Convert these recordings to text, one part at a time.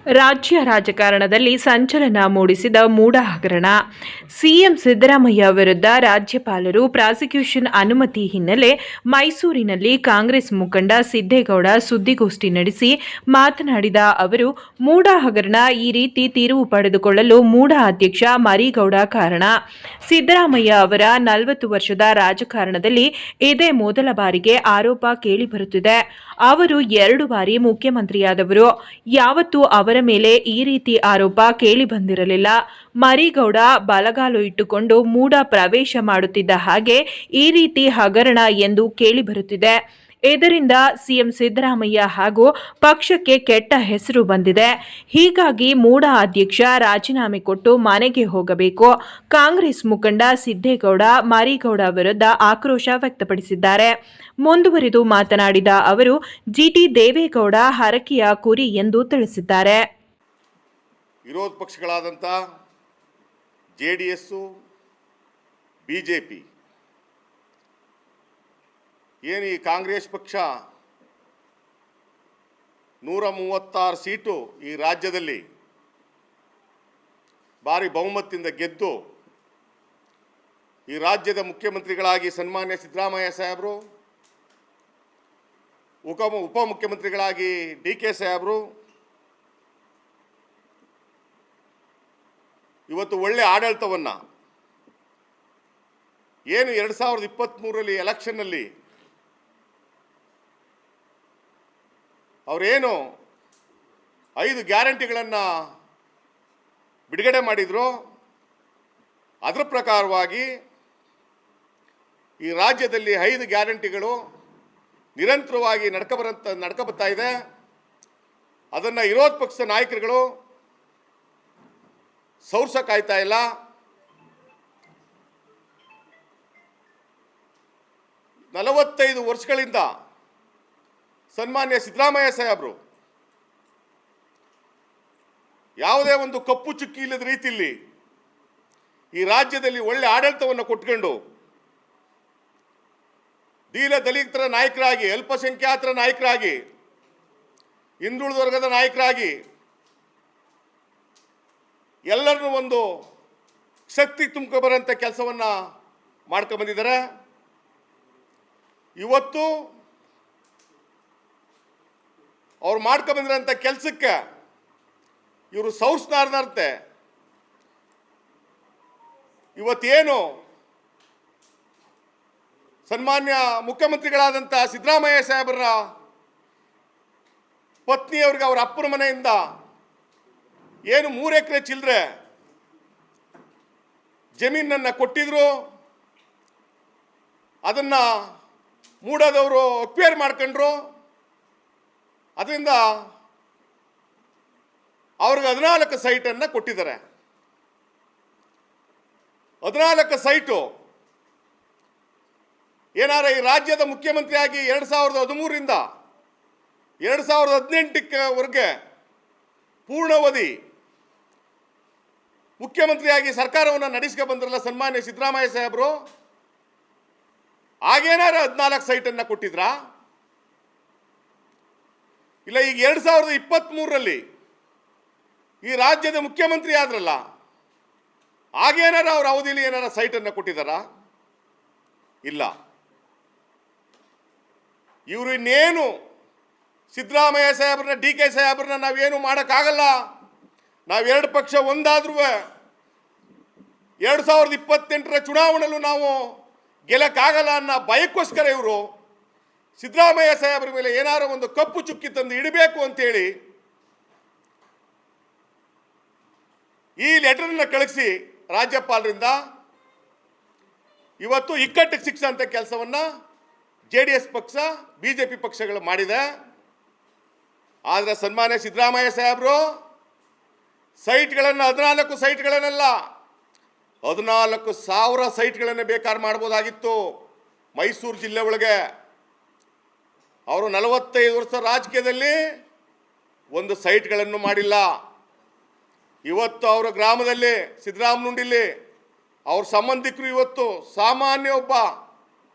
ರಾಜ್ಯ ರಾಜಕಾರಣದಲ್ಲಿ ಸಂಚಲನ ಮೂಡಿಸಿದ ಮೂಡ ಹಗರಣ. ಸಿಎಂ ಸಿದ್ದರಾಮಯ್ಯ ವಿರುದ್ಧ ರಾಜ್ಯಪಾಲರು ಪ್ರಾಸಿಕ್ಯೂಷನ್ ಅನುಮತಿ ಹಿನ್ನೆಲೆ ಮೈಸೂರಿನಲ್ಲಿ ಕಾಂಗ್ರೆಸ್ ಮುಖಂಡ ಸಿದ್ದೇಗೌಡ ಸುದ್ದಿಗೋಷ್ಠಿ ನಡೆಸಿ ಮಾತನಾಡಿದ ಅವರು, ಮೂಡ ಹಗರಣ ಈ ರೀತಿ ತಿರುವು ಪಡೆದುಕೊಳ್ಳಲು ಮೂಡ ಅಧ್ಯಕ್ಷ ಮರಿಗೌಡ ಕಾರಣ. ಸಿದ್ದರಾಮಯ್ಯ ಅವರ 40 ವರ್ಷದ ರಾಜಕಾರಣದಲ್ಲಿ ಇದೇ ಮೊದಲ ಬಾರಿಗೆ ಆರೋಪ ಕೇಳಿಬರುತ್ತಿದೆ. ಅವರು 2 ಬಾರಿ ಮುಖ್ಯಮಂತ್ರಿಯಾದವರು. ಯಾವತ್ತೂ ಅವರ ಮೇಲೆ ಈ ರೀತಿ ಆರೋಪ ಕೇಳಿಬಂದಿರಲಿಲ್ಲ. ಮರಿಗೌಡ ಬಲಗಾಲು ಇಟ್ಟುಕೊಂಡು ಮೂಡ ಪ್ರವೇಶ ಮಾಡುತ್ತಿದ್ದ ಹಾಗೆ ಈ ರೀತಿ ಹಗರಣ ಎಂದು ಕೇಳಿಬರುತ್ತಿದೆ. ಇದರಿಂದ ಸಿಎಂ ಸಿದ್ದರಾಮಯ್ಯ ಹಾಗೂ ಪಕ್ಷಕ್ಕೆ ಕೆಟ್ಟ ಹೆಸರು ಬಂದಿದೆ. ಹೀಗಾಗಿ ಮೂಡ ಅಧ್ಯಕ್ಷ ರಾಜೀನಾಮೆ ಕೊಟ್ಟು ಮನೆಗೆ ಹೋಗಬೇಕು. ಕಾಂಗ್ರೆಸ್ ಮುಖಂಡ ಸಿದ್ದೇಗೌಡ ಮರಿಗೌಡ ವಿರುದ್ಧ ಆಕ್ರೋಶ ವ್ಯಕ್ತಪಡಿಸಿದ್ದಾರೆ. ಮುಂದುವರಿದು ಮಾತನಾಡಿದ ಅವರು, ಜಿಟಿ ದೇವೇಗೌಡ ಹರಕೆಯ ಕುರಿ ಎಂದು ತಿಳಿಸಿದ್ದಾರೆ. ವಿರೋಧ ಪಕ್ಷಗಳಾದಂಥ ಜೆಡಿಎಸ್, ಬಿಜೆಪಿ, ಏನು ಈ ಕಾಂಗ್ರೆಸ್ ಪಕ್ಷ 136 ಸೀಟು ಈ ರಾಜ್ಯದಲ್ಲಿ ಭಾರಿ ಬಹುಮತದಿಂದ ಗೆದ್ದು ಈ ರಾಜ್ಯದ ಮುಖ್ಯಮಂತ್ರಿಗಳಾಗಿ ಸನ್ಮಾನ್ಯ ಸಿದ್ದರಾಮಯ್ಯ ಸಾಹೇಬರು, ಉಪಮುಖ್ಯಮಂತ್ರಿಗಳಾಗಿ ಡಿ ಕೆ ಸಾಹೇಬರು ಇವತ್ತು ಒಳ್ಳೆ ಆಡಳಿತವನ್ನು ಏನು 2023ರಲ್ಲಿ ಎಲೆಕ್ಷನ್ನಲ್ಲಿ ಅವರೇನು 5 ಗ್ಯಾರಂಟಿಗಳನ್ನು ಬಿಡುಗಡೆ ಮಾಡಿದ್ರು, ಅದರ ಪ್ರಕಾರವಾಗಿ ಈ ರಾಜ್ಯದಲ್ಲಿ 5 ಗ್ಯಾರಂಟಿಗಳು ನಿರಂತರವಾಗಿ ನಡ್ಕಬರ್ತಾ ಇದೆ. ಅದನ್ನು ವಿರೋಧ ಪಕ್ಷದ ನಾಯಕರುಗಳು ಸೌರ್ಸಕ್ಕಾಯ್ತಾ ಇಲ್ಲ. ನಲವತ್ತೈದು ವರ್ಷಗಳಿಂದ ಸನ್ಮಾನ್ಯ ಸಿದ್ದರಾಮಯ್ಯ ಸಾಹೇಬರು ಯಾವುದೇ ಒಂದು ಕಪ್ಪು ಚುಕ್ಕಿ ಇಲ್ಲದ ರೀತಿಯಲ್ಲಿ ಈ ರಾಜ್ಯದಲ್ಲಿ ಒಳ್ಳೆ ಆಡಳಿತವನ್ನು ಕೊಟ್ಕೊಂಡು ದಲಿತರ ನಾಯಕರಾಗಿ, ಅಲ್ಪಸಂಖ್ಯಾತರ ನಾಯಕರಾಗಿ, ಹಿಂದುಳಿದ ವರ್ಗದ ನಾಯಕರಾಗಿ ಎಲ್ಲರನ್ನೂ ಒಂದು ಶಕ್ತಿ ತುಂಬಿಕೊಂಬರೋಂಥ ಕೆಲಸವನ್ನು ಮಾಡ್ಕೊಂಬಂದಿದ್ದಾರೆ. ಇವತ್ತು ಅವ್ರು ಮಾಡ್ಕೊಂಬಂದಿರೋಂಥ ಕೆಲಸಕ್ಕೆ ಇವರು ಸೌರ್ಸ್ನಾರ್ದಂತೆ ಇವತ್ತೇನು ಸನ್ಮಾನ್ಯ ಮುಖ್ಯಮಂತ್ರಿಗಳಾದಂಥ ಸಿದ್ದರಾಮಯ್ಯ ಸಾಹೇಬರ ಪತ್ನಿಯವ್ರಿಗೆ ಅವರ ಅಪ್ಪನ ಮನೆಯಿಂದ ಏನು 3 ಎಕರೆ ಚಿಲ್ಲರೆ ಜಮೀನನ್ನು ಕೊಟ್ಟಿದ್ರು, ಅದನ್ನು ಮೂಡದವರು ಅಕ್ವೈರ್ ಮಾಡ್ಕೊಂಡ್ರು. ಅದರಿಂದ ಅವ್ರಿಗೆ 14 ಸೈಟನ್ನು ಕೊಟ್ಟಿದ್ದಾರೆ. 14 ಸೈಟು ಏನಾರ ಈ ರಾಜ್ಯದ ಮುಖ್ಯಮಂತ್ರಿಯಾಗಿ 2013ರಿಂದ 2018ವರೆಗೆ ಪೂರ್ಣಾವಧಿ ಮುಖ್ಯಮಂತ್ರಿಯಾಗಿ ಸರ್ಕಾರವನ್ನು ನಡೆಸ್ಕೊಂಡು ಬಂದ್ರಲ್ಲ ಸನ್ಮಾನ್ಯ ಸಿದ್ದರಾಮಯ್ಯ ಸಾಹೇಬರು, ಆಗೇನಾರ 14 ಸೈಟನ್ನು ಕೊಟ್ಟಿದ್ರಾ? ಇಲ್ಲ ಈಗ 2023ರಲ್ಲಿ ಈ ರಾಜ್ಯದ ಮುಖ್ಯಮಂತ್ರಿ ಆದ್ರಲ್ಲ, ಆಗೇನಾರ ಅವ್ರ ಅವಧಿಯಲ್ಲಿ ಏನಾರ ಸೈಟನ್ನು ಕೊಟ್ಟಿದ್ದಾರಾ? ಇಲ್ಲ. ಇವರು ಇನ್ನೇನು ಸಿದ್ದರಾಮಯ್ಯ ಸಾಹೇಬ್ರನ್ನ, ಡಿ ಕೆ ಸಾಹೇಬ್ರನ್ನ ನಾವೇನು ಮಾಡೋಕ್ಕಾಗಲ್ಲ, ನಾವು 2 ಪಕ್ಷ ಒಂದಾದ್ರೂ 2028ರ ಚುನಾವಣೆಯಲ್ಲೂ ನಾವು ಗೆಲ್ಲಕ್ಕಾಗಲ್ಲ ಅನ್ನೋ ಭಯಕ್ಕೋಸ್ಕರ ಇವರು ಸಿದ್ದರಾಮಯ್ಯ ಸಾಹೇಬ್ರ ಮೇಲೆ ಏನಾರು ಒಂದು ಕಪ್ಪು ಚುಕ್ಕಿ ತಂದು ಇಡಬೇಕು ಅಂತೇಳಿ ಈ ಲೆಟರನ್ನು ಕಳಿಸಿ ರಾಜ್ಯಪಾಲರಿಂದ ಇವತ್ತು ಇಕ್ಕಟ್ಟಿಗೆ ಸಿಕ್ಸಂಥ ಕೆಲಸವನ್ನು ಜೆಡಿಎಸ್ ಪಕ್ಷ, ಬಿಜೆಪಿ ಪಕ್ಷಗಳು ಮಾಡಿದೆ. ಆದರೆ ಸನ್ಮಾನ್ಯ ಸಿದ್ದರಾಮಯ್ಯ ಸಾಹೇಬರು ಸೈಟ್ಗಳನ್ನು 14 ಸೈಟ್ಗಳನ್ನೆಲ್ಲ 14,000 ಸೈಟ್ಗಳನ್ನು ಬೇಕಾದ್ರೆ ಮಾಡ್ಬೋದಾಗಿತ್ತು ಮೈಸೂರು ಜಿಲ್ಲೆ ಒಳಗೆ. ಅವರು 45 ವರ್ಷ ರಾಜಕೀಯದಲ್ಲಿ ಒಂದು ಸೈಟ್ಗಳನ್ನು ಮಾಡಿಲ್ಲ. ಇವತ್ತು ಅವರ ಗ್ರಾಮದಲ್ಲಿ ಸಿದ್ದರಾಮನುಂಡಿಲಿ ಅವ್ರ ಸಂಬಂಧಿಕರು ಇವತ್ತು ಸಾಮಾನ್ಯ ಒಬ್ಬ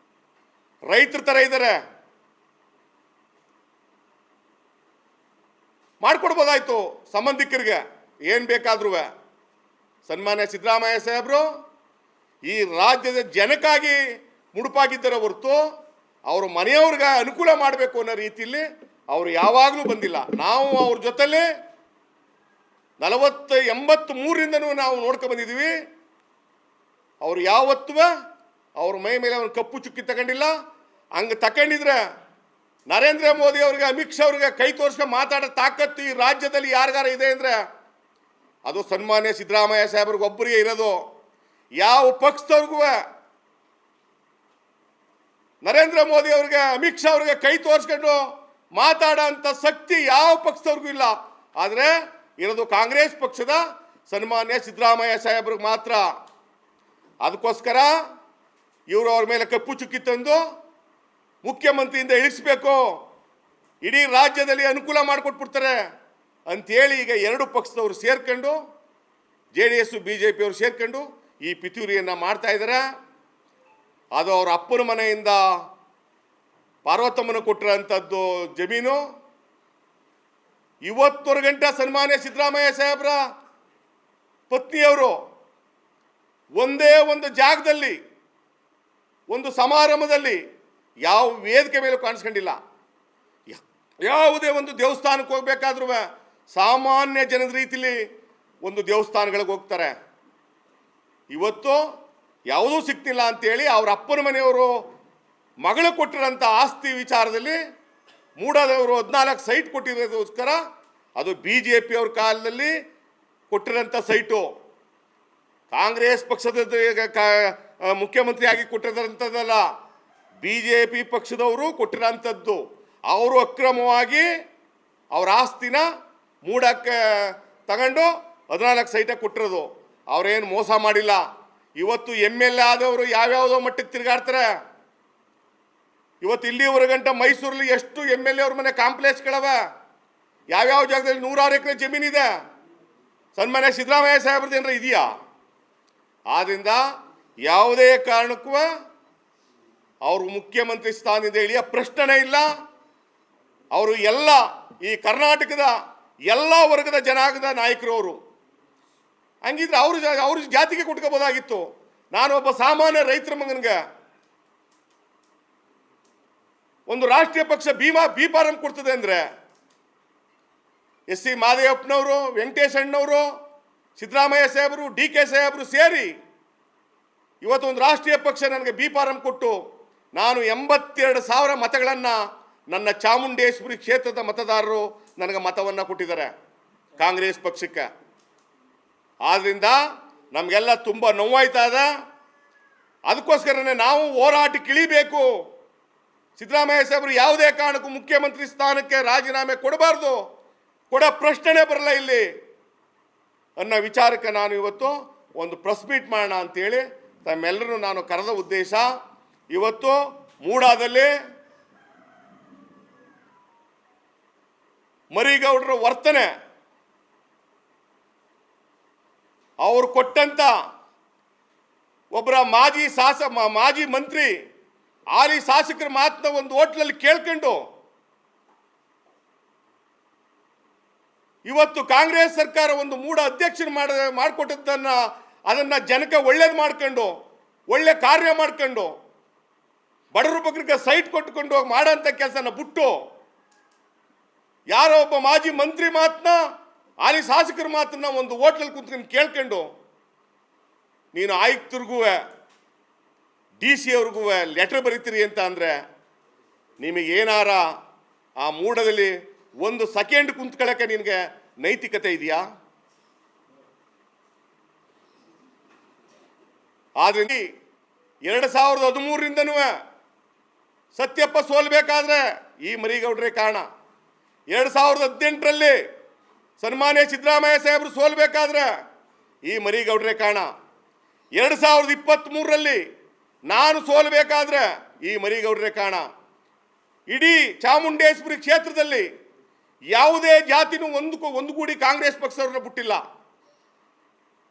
ರೈತರ ಥರ ಇದ್ದಾರೆ. ಮಾಡಿಕೊಡ್ಬೋದಾಯ್ತು ಸಂಬಂಧಿಕರಿಗೆ ಏನು ಬೇಕಾದ್ರೂ. ಸನ್ಮಾನ್ಯ ಸಿದ್ದರಾಮಯ್ಯ ಸಾಹೇಬರು ಈ ರಾಜ್ಯದ ಜನಕ್ಕಾಗಿ ಮುಡುಪಾಗಿದ್ದರ ಹೊರತು ಅವರು ಮನೆಯವ್ರಿಗೆ ಅನುಕೂಲ ಮಾಡಬೇಕು ಅನ್ನೋ ರೀತಿಯಲ್ಲಿ ಅವರು ಯಾವಾಗಲೂ ಬಂದಿಲ್ಲ. ನಾವು ಅವ್ರ ಜೊತೆಲಿ 83ರಿಂದನೂ ನಾವು ನೋಡ್ಕೊಂಡು ಬಂದಿದ್ದೀವಿ. ಅವ್ರು ಯಾವತ್ತೂ ಅವ್ರ ಮೈ ಮೇಲೆ ಅವ್ರ ಕಪ್ಪು ಚುಕ್ಕಿ ತಗೊಂಡಿಲ್ಲ. ಹಂಗೆ ತಗೊಂಡಿದ್ರೆ ನರೇಂದ್ರ ಮೋದಿ ಅವ್ರಿಗೆ, ಅಮಿತ್ ಶಾ ಅವ್ರಿಗೆ ಕೈ ತೋರಿಸ್ಕೊಂಡು ಮಾತಾಡೋ ತಾಕತ್ತು ಈ ರಾಜ್ಯದಲ್ಲಿ ಯಾರಿಗಾರ ಇದೆ ಅಂದರೆ ಅದು ಸನ್ಮಾನ್ಯ ಸಿದ್ದರಾಮಯ್ಯ ಸಾಹೇಬ್ರಿಗೆ ಒಬ್ಬರಿಗೆ ಇರೋದು. ಯಾವ ಪಕ್ಷದವ್ರಿಗೂ ನರೇಂದ್ರ ಮೋದಿ ಅವ್ರಿಗೆ, ಅಮಿತ್ ಶಾ ಅವ್ರಿಗೆ ಕೈ ತೋರಿಸ್ಕೊಂಡು ಮಾತಾಡೋ ಅಂಥ ಶಕ್ತಿ ಯಾವ ಪಕ್ಷದವ್ರಿಗೂ ಇಲ್ಲ. ಆದರೆ ಇರೋದು ಕಾಂಗ್ರೆಸ್ ಪಕ್ಷದ ಸನ್ಮಾನ್ಯ ಸಿದ್ದರಾಮಯ್ಯ ಸಾಹೇಬ್ರಿಗೆ ಮಾತ್ರ. ಅದಕ್ಕೋಸ್ಕರ ಇವರು ಅವ್ರ ಮೇಲೆ ಕಪ್ಪು ಚುಕ್ಕಿ ತಂದು ಮುಖ್ಯಮಂತ್ರಿಯಿಂದ ಇಳಿಸ್ಬೇಕು, ಇಡೀ ರಾಜ್ಯದಲ್ಲಿ ಅನುಕೂಲ ಮಾಡಿಕೊಟ್ಬಿಡ್ತಾರೆ ಅಂಥೇಳಿ ಈಗ ಎರಡು ಪಕ್ಷದವರು ಸೇರ್ಕೊಂಡು, JDS BJP ಅವರು ಸೇರ್ಕೊಂಡು ಈ ಪಿತೂರಿಯನ್ನು ಮಾಡ್ತಾ ಇದ್ದಾರೆ. ಅದು ಅವ್ರ ಅಪ್ಪನ ಮನೆಯಿಂದ ಪಾರ್ವತಮ್ಮನ ಕೊಟ್ಟಿರೋಂಥದ್ದು ಜಮೀನು. ಇವತ್ತುವರೆಗಂಟ ಸನ್ಮಾನ್ಯ ಸಿದ್ದರಾಮಯ್ಯ ಸಾಹೇಬ್ರ ಪತ್ನಿಯವರು ಒಂದೇ ಒಂದು ಜಾಗದಲ್ಲಿ, ಒಂದು ಸಮಾರಂಭದಲ್ಲಿ, ಯಾವ ವೇದಿಕೆ ಮೇಲೂ ಕಾಣಿಸ್ಕೊಂಡಿಲ್ಲ. ಯಾವುದೇ ಒಂದು ದೇವಸ್ಥಾನಕ್ಕೆ ಹೋಗ್ಬೇಕಾದ್ರೂ ಸಾಮಾನ್ಯ ಜನದ ರೀತಿಲಿ ಒಂದು ದೇವಸ್ಥಾನಗಳಿಗೆ ಹೋಗ್ತಾರೆ. ಇವತ್ತು ಯಾವುದೂ ಸಿಗ್ತಿಲ್ಲ ಅಂತೇಳಿ ಅವ್ರ ಅಪ್ಪನ ಮನೆಯವರು ಮಗಳು ಕೊಟ್ಟಿರೋಂಥ ಆಸ್ತಿ ವಿಚಾರದಲ್ಲಿ ಮೂಡಾದವರು 14 ಸೈಟ್ ಕೊಟ್ಟಿರೋದಕ್ಕೋಸ್ಕರ ಅದು BJP ಅವ್ರ ಕಾಲದಲ್ಲಿ ಕೊಟ್ಟಿರೋಂಥ ಸೈಟು. ಕಾಂಗ್ರೆಸ್ ಪಕ್ಷದ ಮುಖ್ಯಮಂತ್ರಿಯಾಗಿ ಕೊಟ್ಟಿರೋಂಥದ್ದಲ್ಲ, BJP ಪಕ್ಷದವರು ಕೊಟ್ಟಿರೋಂಥದ್ದು. ಅವರು ಅಕ್ರಮವಾಗಿ ಅವ್ರ ಆಸ್ತಿನ ಮೂಡಕ್ಕೆ ತಗೊಂಡು 14 ಸೈಟಾಗಿ ಕೊಟ್ಟಿರೋದು. ಅವರೇನು ಮೋಸ ಮಾಡಿಲ್ಲ. ಇವತ್ತು MLA ಆದವರು ಯಾವ್ಯಾವುದೋ ಮಟ್ಟಕ್ಕೆ ತಿರುಗಾಡ್ತಾರೆ. ಇವತ್ತು ಇಲ್ಲಿವರೆಗಂಟ ಮೈಸೂರಲ್ಲಿ ಎಷ್ಟು MLA ಅವ್ರ ಮನೆ ಕಾಂಪ್ಲೆಕ್ಸ್ಗಳವ, ಯಾವ್ಯಾವ ಜಾಗದಲ್ಲಿ 100 ಎಕರೆ ಜಮೀನಿದೆ. ಸನ್ಮಾನ್ಯ ಸಿದ್ದರಾಮಯ್ಯ ಸಾಹೇಬ್ರದ್ದು ಏನಾರ ಇದೆಯಾ? ಆದ್ದರಿಂದ ಯಾವುದೇ ಕಾರಣಕ್ಕೂ ಅವರು ಮುಖ್ಯಮಂತ್ರಿ ಸ್ಥಾನದಿಂದ ಇಳಿಯೋ ಪ್ರಶ್ನೆನೇ ಇಲ್ಲ. ಅವರು ಎಲ್ಲ ಈ ಕರ್ನಾಟಕದ ಎಲ್ಲ ವರ್ಗದ ಜನಾಂಗದ ನಾಯಕರು ಅವರು. ಹಂಗಿದ್ರೆ ಅವ್ರ ಜಾತಿಗೆ ಕೊಟ್ಕೋಬೋದಾಗಿತ್ತು. ನಾನು ಒಬ್ಬ ಸಾಮಾನ್ಯ ರೈತರ ಮಗನಿಗೆ ಒಂದು ರಾಷ್ಟ್ರೀಯ ಪಕ್ಷ ಬಿ ಫಾರಂ ಕೊಡ್ತದೆ ಅಂದರೆ SC ಮಾದೇವಪ್ಪನವರು, ವೆಂಕಟೇಶ್ ಅಣ್ಣವರು, ಸಿದ್ದರಾಮಯ್ಯ ಸಾಹೇಬರು, DK ಸಾಹೇಬರು ಸೇರಿ ಇವತ್ತು ಒಂದು ರಾಷ್ಟ್ರೀಯ ಪಕ್ಷ ನನಗೆ ಬಿ ಫಾರಂ ಕೊಟ್ಟು ನಾನು 82,000 ಮತಗಳನ್ನು ನನ್ನ ಚಾಮುಂಡೇಶ್ವರಿ ಕ್ಷೇತ್ರದ ಮತದಾರರು ನನಗೆ ಮತವನ್ನು ಕೊಟ್ಟಿದ್ದಾರೆ ಕಾಂಗ್ರೆಸ್ ಪಕ್ಷಕ್ಕೆ. ಆದ್ದರಿಂದ ನಮಗೆಲ್ಲ ತುಂಬ ನೋವಾಯ್ತಾ ಇದೆ. ಅದಕ್ಕೋಸ್ಕರನೇ ನಾವು ಹೋರಾಟಕ್ಕೆ ಇಳಿಬೇಕು. ಸಿದ್ದರಾಮಯ್ಯ ಸಾಹೇಬರು ಯಾವುದೇ ಕಾರಣಕ್ಕೂ ಮುಖ್ಯಮಂತ್ರಿ ಸ್ಥಾನಕ್ಕೆ ರಾಜೀನಾಮೆ ಕೊಡಬಾರ್ದು, ಕೊಡೋ ಪ್ರಶ್ನೆನೇ ಬರಲ್ಲ ಇಲ್ಲಿ ಅನ್ನೋ ವಿಚಾರಕ್ಕೆ ನಾನು ಇವತ್ತು ಒಂದು ಪ್ರೆಸ್ ಮೀಟ್ ಮಾಡೋಣ ಅಂತೇಳಿ ತಮ್ಮೆಲ್ಲರೂ ನಾನು ಕರೆದ ಉದ್ದೇಶ. ಇವತ್ತು ಮೂಡಾದಲ್ಲಿ ಮರಿಗೌಡರ ವರ್ತನೆ, ಅವರು ಕೊಟ್ಟಂತ ಒಬ್ಬರ ಮಾಜಿ ಮಂತ್ರಿ ಹಾಲಿ ಶಾಸಕರ ಮಾತನ್ನ ಒಂದು ಹೋಟ್ಲಲ್ಲಿ ಕೇಳ್ಕೊಂಡು ಇವತ್ತು ಕಾಂಗ್ರೆಸ್ ಸರ್ಕಾರ ಒಂದು ಮೂಡ ಅಧ್ಯಕ್ಷರು ಮಾಡಿಕೊಟ್ಟದ್ದನ್ನು ಅದನ್ನು ಜನಕ್ಕೆ ಒಳ್ಳೇದು ಮಾಡ್ಕೊಂಡು, ಒಳ್ಳೆ ಕಾರ್ಯ ಮಾಡ್ಕೊಂಡು, ಬಡವರ ಬಗ್ಗರಿಗೆ ಸೈಟ್ ಕೊಟ್ಟುಕೊಂಡು ಮಾಡೋಂಥ ಕೆಲಸನ ಬಿಟ್ಟು ಯಾರೋ ಒಬ್ಬ ಮಾಜಿ ಮಂತ್ರಿ ಮಾತನ್ನ, ಹಾಲಿ ಶಾಸಕರ ಮಾತನ್ನ ಒಂದು ಹೋಟ್ಲಲ್ಲಿ ಕುಂತ್ಕೊಂಡು ಕೇಳ್ಕೊಂಡು ನೀನು ಆಯುಕ್ತರಿಗೂ DC ಅವ್ರಿಗೂ ಲೆಟರ್ ಬರೀತೀರಿ ಅಂತ ಅಂದರೆ ನಿಮಗೇನಾರ ಆ ಮೂಡದಲ್ಲಿ ಒಂದು ಸೆಕೆಂಡ್ ಕುಂತ್ಕೊಳ್ಳೋಕ್ಕೆ ನಿನಗೆ ನೈತಿಕತೆ ಇದೆಯಾ? ಆದ್ರಿಂದ 2013ರಿಂದನೂ ಸತ್ಯಪ್ಪ ಸೋಲ್ಬೇಕಾದ್ರೆ ಈ ಮರಿಗೌಡ್ರೆ ಕಾರಣ. 2018ರಲ್ಲಿ ಸನ್ಮಾನ್ಯ ಸಿದ್ದರಾಮಯ್ಯ ಸಾಹೇಬರು ಸೋಲ್ಬೇಕಾದ್ರೆ ಈ ಮರಿಗೌಡ್ರೆ ಕಾರಣ. 2023ರಲ್ಲಿ ನಾನು ಸೋಲ್ಬೇಕಾದ್ರೆ ಈ ಮರಿಗೌಡ್ರೆ ಕಾರಣ. ಇಡೀ ಚಾಮುಂಡೇಶ್ವರಿ ಕ್ಷೇತ್ರದಲ್ಲಿ ಯಾವುದೇ ಜಾತಿನೂ ಒಂದುಗೂಡಿ ಕಾಂಗ್ರೆಸ್ ಪಕ್ಷದವ್ರನ್ನ ಬಿಟ್ಟಿಲ್ಲ.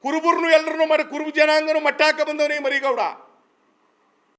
ಕುರುಬರನ್ನು ಎಲ್ಲರನ್ನೂ ಮಾಡಿ ಕುರುಬ ಜನಾಂಗನೂ ಮಟ್ಟಾಕ ಬಂದವನೇ ಮರಿಗೌಡ.